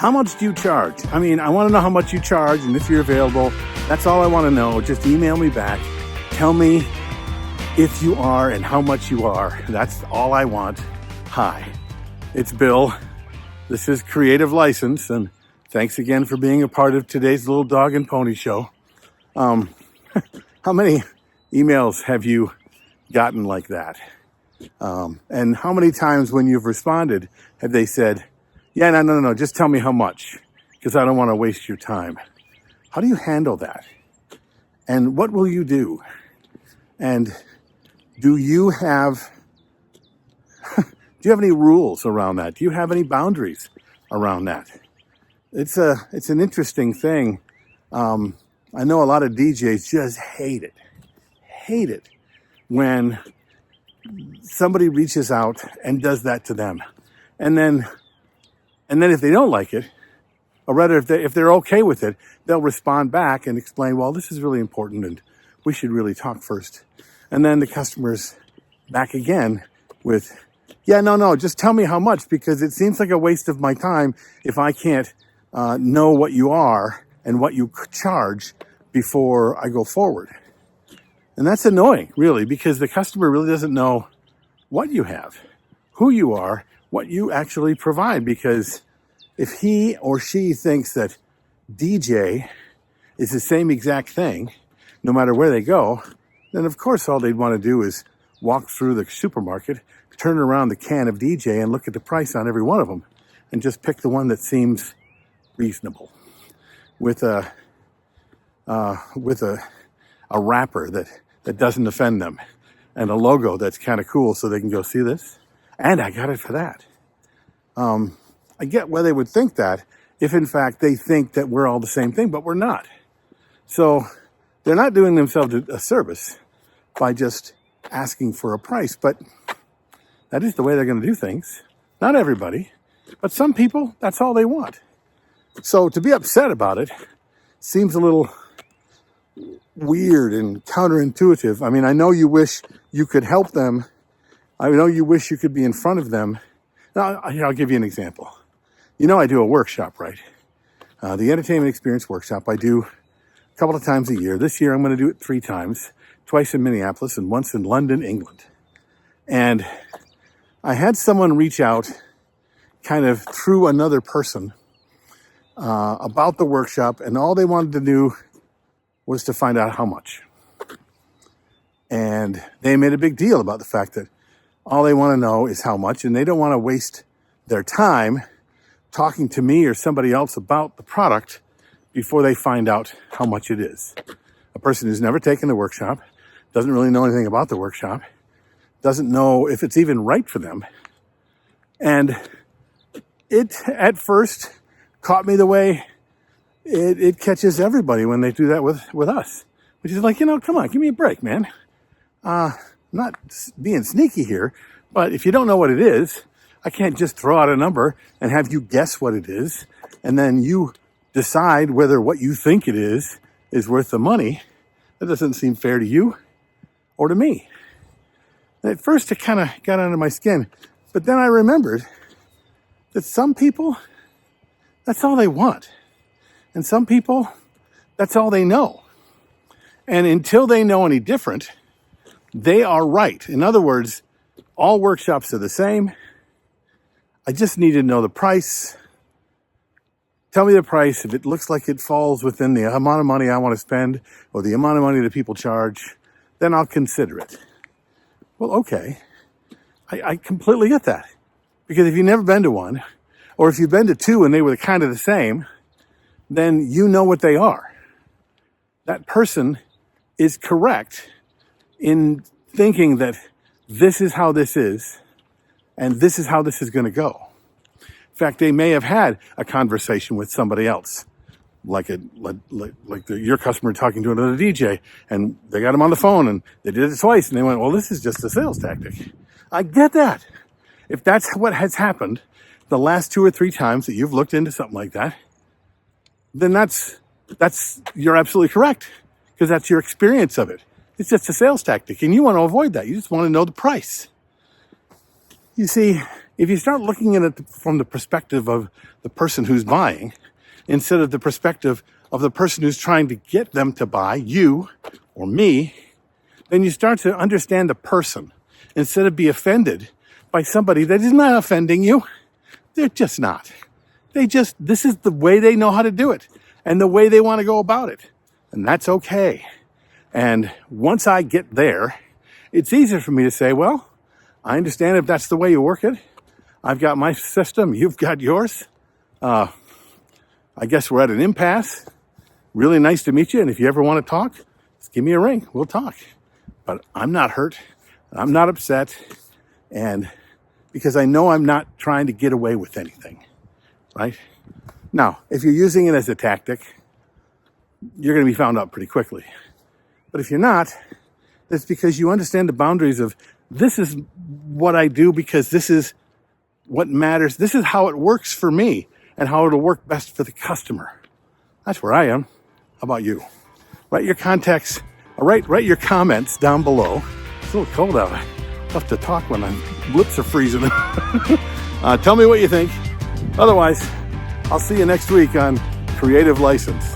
How much do you charge? I mean, I want to know how much you charge and if you're available. That's all I want to know. Just email me back. Tell me if you are and how much you are. That's all I want. Hi, it's Bill. This is Creative License, and thanks again for being a part of today's little dog and pony show. How many emails have you gotten like that? And how many times when you've responded have they said, yeah, no, just tell me how much, because I don't want to waste your time. How do you handle that? And what will you do? And do you have any rules around that? Do you have any boundaries around that? It's an interesting thing. I know a lot of DJs just hate it when somebody reaches out and does that to them. And then if they don't like it, or rather if they're okay with it, they'll respond back and explain, well, this is really important and we should really talk first. And then the customer's back again with, yeah, no, just tell me how much, because it seems like a waste of my time if I can't know what you are and what you charge before I go forward. And that's annoying, really, because the customer really doesn't know what you have, who you are, what you actually provide. Because if he or she thinks that DJ is the same exact thing, no matter where they go, then of course all they'd want to do is walk through the supermarket, turn around the can of DJ and look at the price on every one of them and just pick the one that seems reasonable with a wrapper that doesn't offend them and a logo that's kind of cool so they can go, see this? And I got it for that. I get why they would think that if in fact they think that we're all the same thing, but we're not. So they're not doing themselves a service by just asking for a price, but that is the way they're going to do things. Not everybody, but some people, that's all they want. So to be upset about it seems a little weird and counterintuitive. I mean, I know you wish you could help them. I know you wish you could be in front of them. Now, I'll give you an example. You know, I do a workshop, right? The Entertainment Experience Workshop I do a couple of times a year. This year I'm going to do it 3 times, twice in Minneapolis and once in London, England. And I had someone reach out kind of through another person about the workshop, and all they wanted to do was to find out how much. And they made a big deal about the fact that all they want to know is how much, and they don't want to waste their time talking to me or somebody else about the product before they find out how much it is. A person who's never taken the workshop, doesn't really know anything about the workshop, doesn't know if it's even right for them. And it, at first, caught me the way it catches everybody when they do that with us. Which is like, come on, give me a break, man. Not being sneaky here, but if you don't know what it is, I can't just throw out a number and have you guess what it is, and then you decide whether what you think it is worth the money. That doesn't seem fair to you or to me. And at first it kind of got under my skin, but then I remembered that some people, that's all they want. And some people, that's all they know. And until they know any different, they are right. In other words, all workshops are the same. I just need to know the price. Tell me the price. If it looks like it falls within the amount of money I want to spend or the amount of money that people charge, then I'll consider it. Well, okay. I completely get that. Because if you've never been to one, or if you've been to 2 and they were kind of the same, then you know what they are. That person is correct in thinking that this is how this is, and this is how this is going to go. In fact, they may have had a conversation with somebody else, like your customer talking to another DJ, and they got him on the phone, and they did it twice, and they went, well, this is just a sales tactic. I get that. If that's what has happened the last 2 or 3 times that you've looked into something like that, then you're absolutely correct, because that's your experience of it. It's just a sales tactic, and you want to avoid that. You just want to know the price. You see, if you start looking at it from the perspective of the person who's buying, instead of the perspective of the person who's trying to get them to buy, you or me, then you start to understand the person instead of be offended by somebody that is not offending you. They're just not. This is the way they know how to do it and the way they want to go about it. And that's okay. And once I get there, it's easier for me to say, well, I understand if that's the way you work it. I've got my system. You've got yours. I guess we're at an impasse. Really nice to meet you. And if you ever want to talk, just give me a ring. We'll talk. But I'm not hurt. I'm not upset. And because I know I'm not trying to get away with anything, right? Now, if you're using it as a tactic, you're going to be found out pretty quickly. But if you're not, it's because you understand the boundaries of this is what I do because this is what matters. This is how it works for me and how it'll work best for the customer. That's where I am. How about you? Write your contacts, write your comments down below. It's a little cold out. Tough to talk when my lips are freezing. Tell me what you think. Otherwise, I'll see you next week on Creative License.